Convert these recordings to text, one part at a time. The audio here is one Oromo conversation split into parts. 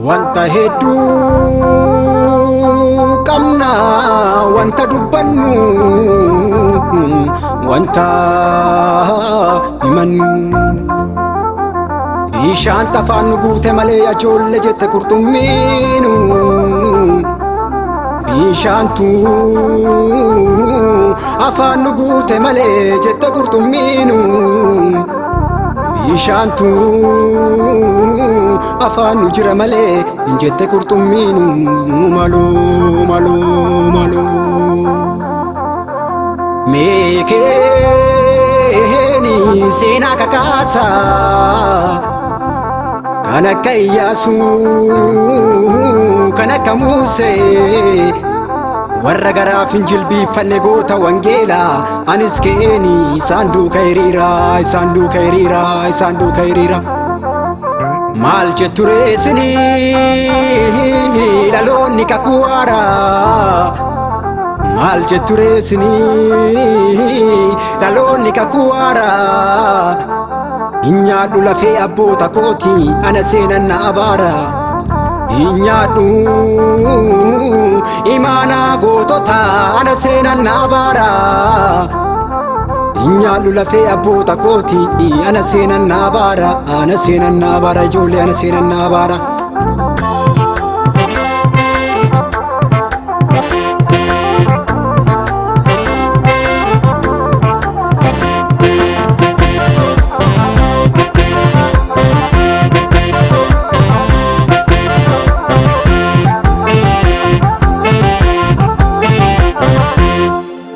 wanta heddu qamna wanta dubbannu wanta himannu bishaan tafaan nu guute malee ajoolle jette qurxummiinu bishaantu afaan nu guute malee jette qurxummiinu bishaantu afaan nu jira malee jette qurxummiinu malu meekeeni seenaa kakaasa kan akka Iyyaasuu kan akka Musee warra garaaf hin jilbiiffanne goota wangeelaa anis keeni isaan duuka hiriira maal jettu reesinii dhaloonni kakuu haaraa maal jettu reesinii dhaloonni kakuu haaraa inyaadhu lafee abboota kooti ana seenan na abaara inyaadhu imaanaa gootota ana seenan na abaara inyaadhu lafee abboota kooti ana seenan na abaara ijoollee ana seenan na abaara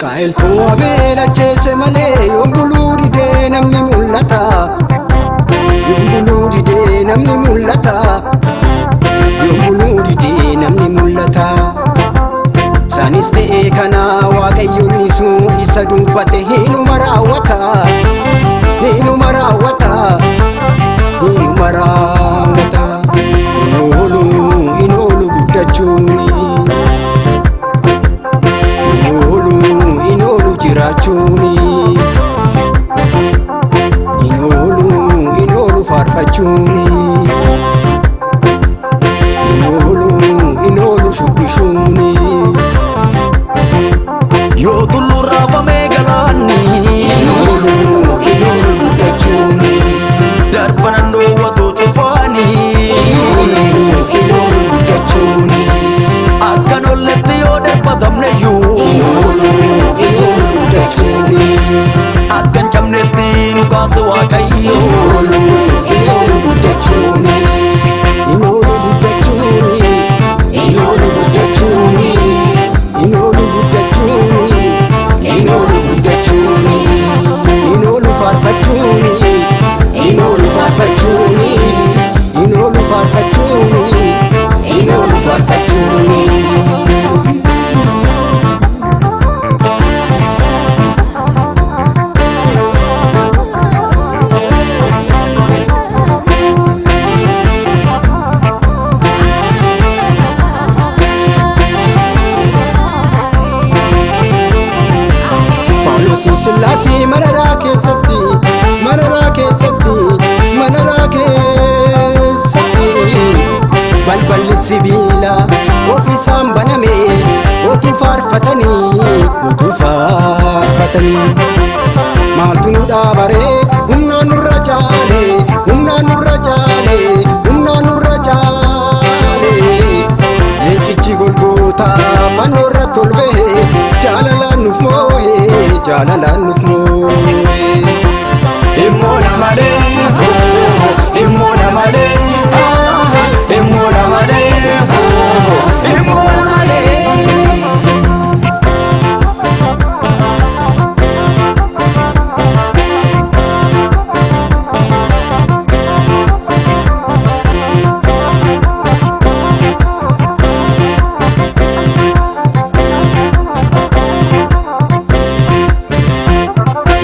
Kaa'eltuu abeela jeese malee yoon buluu didee namni mul'ata yoon buluu didee namni mul'ata sanis ta'ee kana waaqayyoon isuu isa dubbate hinuma raawwata inoolu guddachuuni jiraachuni inoolu faarfachuuni inoolu shubbishuuni yoo tullu raafamee galaanni inoolu guddachuuni darbanan dhoowwatu cufaani inoolu guddachuuni akkan olletti yoo darbatamneyyuu akkan cabnetti nu kaase waaqayyo inoolu guddachuuni inoolu faarfachuuni inoolu faarfachuuni Sillaasii manaraa keessatti balballi sibiila ofiisaan baname utuu faarfatanii maaltu nu dhaabaree humnaan nurra jaale eencichi golgootaa fannoo irratti ol ba'e jaalalaan nuuf moo'ee immoona malee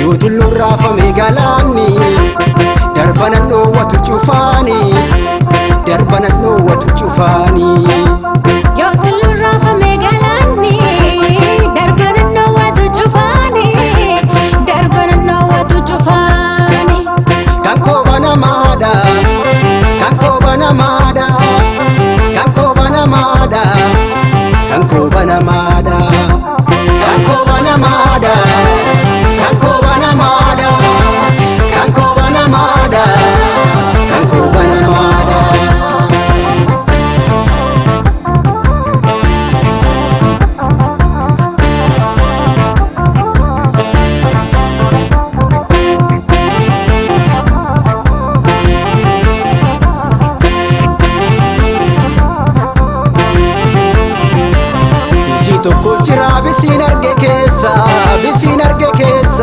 yoo tullu raafame galaanni darbanan dhoowwatu cufaani yoo tullu raafame galaanni darbanan dhoowwatu cufaani kan kooba namaadha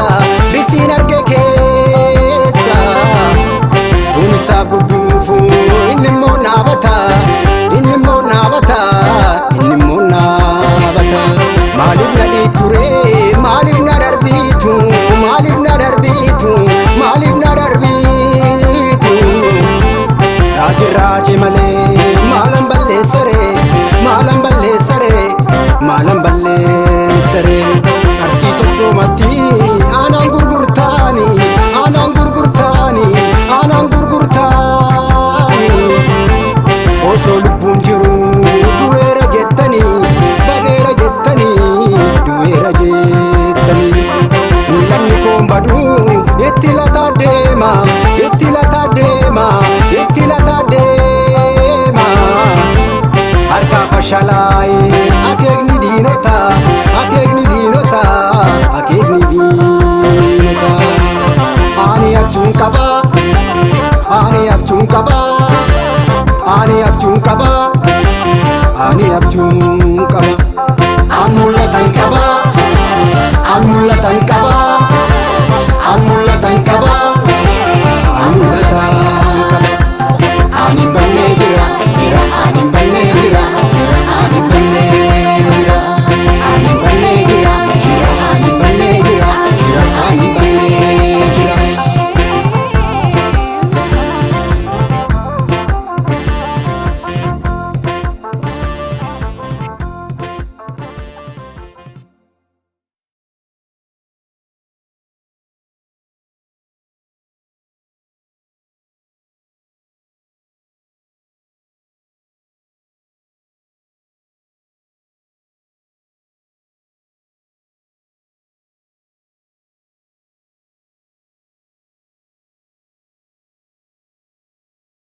keessa bisiin arge keessa Unisaaf gudduufu inni immoo naabata inni immoo naabata inni immoo naabata Maaliif na dhiiture maaliif na darbitu maaliif na darbitu maaliif na darbitu Raaji malee maalan balleessare maalan balleessare maalan balleessare Arsii Soddomatti aanaan gurgurtaani aanaan gurgurtaani aanaan gurgurtaani Osoo lubbuun jiru du'eera jettanii badeera jettanii du'eera jettanii Mul'anni koon badu itti lataa deema itti lataa deema itti lataa deema Harka fashalaa'ee akeekni diinota akeekni diinota akeekni diinota Ani abjuun qaba ani abjuun qaba ani abjuun qaba ani abjuun qaba An mul'atan qaba an mul'atan qaba